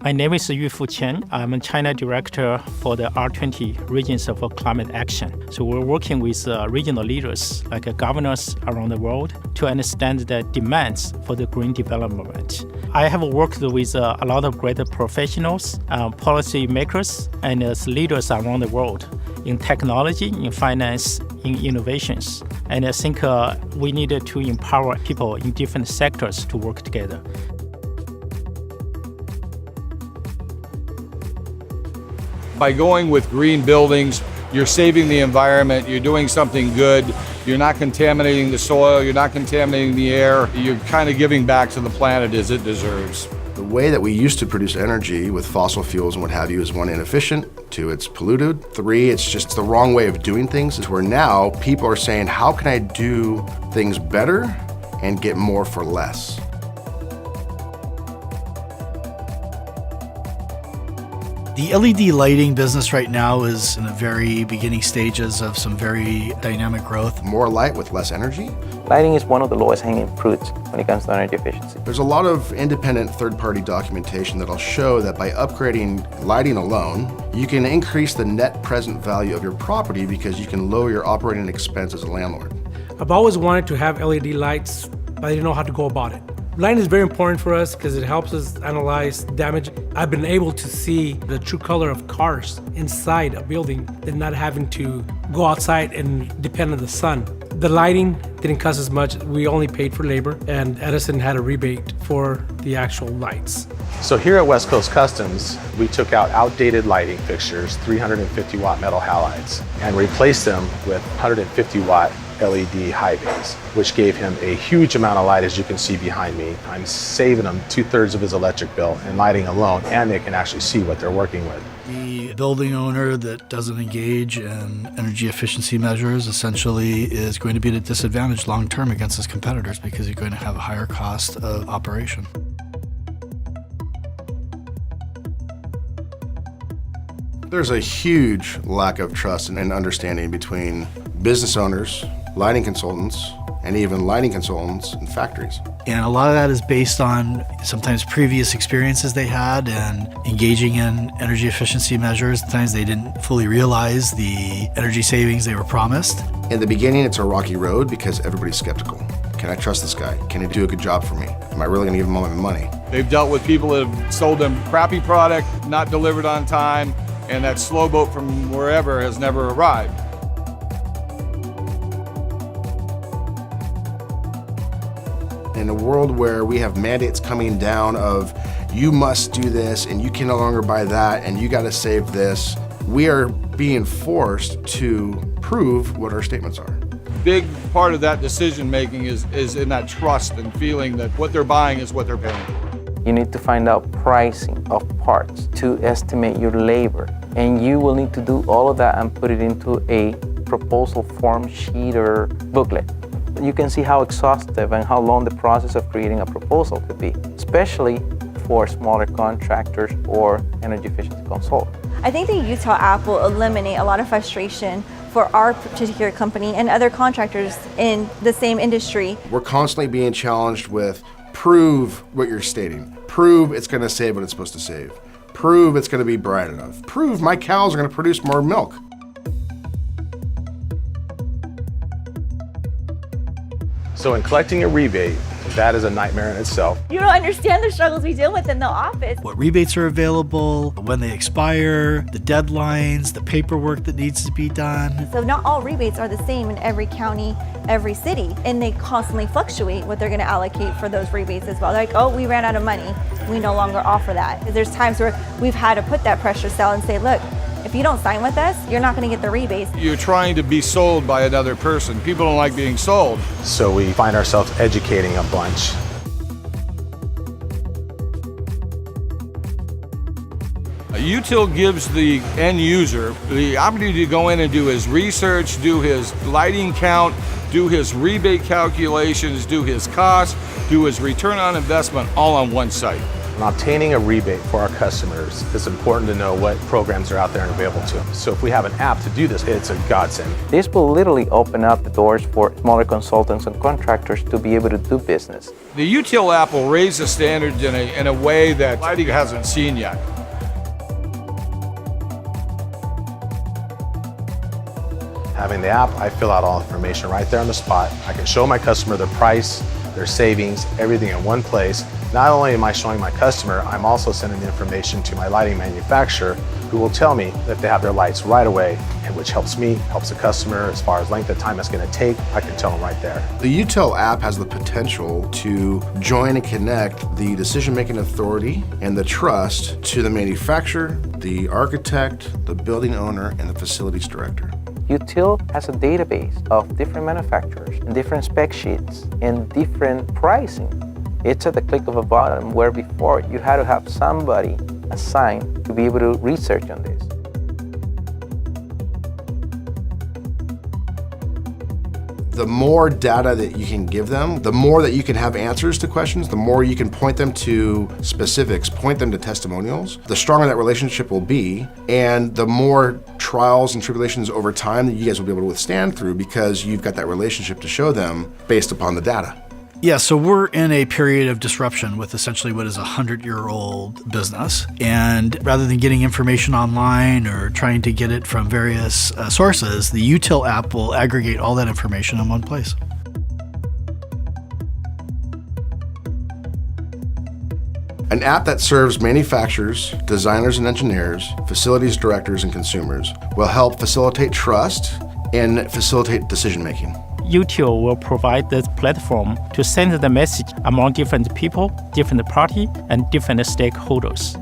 My name is Yufu Chen. I'm a China director for the R20 Regions for Climate Action. So we're working with regional leaders like governors around the world to understand the demands for the green development. I have worked with a lot of great professionals, policy makers, and leaders around the world in technology, in finance, in innovations. And I think we needed to empower people in different sectors to work together. By going with green buildings, you're saving the environment, you're doing something good, you're not contaminating the soil, you're not contaminating the air, you're kind of giving back to the planet as it deserves. The way that we used to produce energy with fossil fuels and what have you is 1, inefficient, 2, it's polluted, 3, it's just the wrong way of doing things. Is where now people are saying, how can I do things better and get more for less? The LED lighting business right now is in the very beginning stages of some very dynamic growth. More light with less energy? Lighting is one of the lowest hanging fruits when it comes to energy efficiency. There's a lot of independent third-party documentation that'll show that by upgrading lighting alone, you can increase the net present value of your property because you can lower your operating expense as a landlord. I've always wanted to have LED lights, but I didn't know how to go about it. Lighting is very important for us because it helps us analyze damage. I've been able to see the true color of cars inside a building than not having to go outside and depend on the sun. The lighting didn't cost as much. We only paid for labor, and Edison had a rebate for the actual lights. So here at West Coast Customs, we took out outdated lighting fixtures, 350 watt metal halides, and replaced them with 150 watt LED high bays, which gave him a huge amount of light, as you can see behind me. I'm saving him 2/3 of his electric bill in lighting alone, and they can actually see what they're working with. The building owner that doesn't engage in energy efficiency measures essentially is going to be at a disadvantage long term against his competitors because you're going to have a higher cost of operation. There's a huge lack of trust and understanding between business owners, lighting consultants, and even lighting consultants in factories. And a lot of that is based on sometimes previous experiences they had and engaging in energy efficiency measures. Sometimes they didn't fully realize the energy savings they were promised. In the beginning, it's a rocky road because everybody's skeptical. Can I trust this guy? Can he do a good job for me? Am I really gonna give him all my money? They've dealt with people that have sold them crappy product, not delivered on time, and that slow boat from wherever has never arrived. In a world where we have mandates coming down of you must do this and you can no longer buy that and you gotta save this, we are being forced to prove what our statements are. Big part of that decision making is in that trust and feeling that what they're buying is what they're paying. You need to find out pricing of parts to estimate your labor. And you will need to do all of that and put it into a proposal form sheet or booklet. You can see how exhaustive and how long the process of creating a proposal could be, especially for smaller contractors or energy efficiency consultants. I think the Youtil app will eliminate a lot of frustration for our particular company and other contractors in the same industry. We're constantly being challenged with prove what you're stating. Prove it's gonna save what it's supposed to save. Prove it's gonna be bright enough. Prove my cows are gonna produce more milk. So in collecting a rebate, that is a nightmare in itself. You don't understand the struggles we deal with in the office. What rebates are available, when they expire, the deadlines, the paperwork that needs to be done. So not all rebates are the same in every county, every city, and they constantly fluctuate what they're gonna allocate for those rebates as well. They're like, oh, we ran out of money. We no longer offer that. There's times where we've had to put that pressure cell and say, look, if you don't sign with us, you're not gonna get the rebates. You're trying to be sold by another person. People don't like being sold. So we find ourselves educating a bunch. Youtil gives the end user the opportunity to go in and do his research, do his lighting count, do his rebate calculations, do his costs, do his return on investment all on one site. When obtaining a rebate for our customers, it's important to know what programs are out there and available to them. So if we have an app to do this, it's a godsend. This will literally open up the doors for smaller consultants and contractors to be able to do business. The Youtil app will raise the standards in a way that lighting hasn't seen yet. Having the app, I fill out all information right there on the spot. I can show my customer the price, their savings, everything in one place. Not only am I showing my customer, I'm also sending the information to my lighting manufacturer, who will tell me that they have their lights right away, and which helps me, helps the customer as far as length of time it's going to take. I can tell them right there. The Youtil app has the potential to join and connect the decision-making authority and the trust to the manufacturer, the architect, the building owner, and the facilities director. Youtil has a database of different manufacturers, different spec sheets, and different pricing. It's at the click of a button, where before you had to have somebody assigned to be able to research on this. The more data that you can give them, the more that you can have answers to questions, the more you can point them to specifics, point them to testimonials, the stronger that relationship will be, and the more trials and tribulations over time that you guys will be able to withstand through, because you've got that relationship to show them based upon the data. Yeah, so we're in a period of disruption with essentially what is a 100-year-old business. And rather than getting information online or trying to get it from various sources, the Youtil app will aggregate all that information in one place. An app that serves manufacturers, designers and engineers, facilities directors and consumers will help facilitate trust and facilitate decision-making. Youtil will provide this platform to send the message among different people, different parties, and different stakeholders.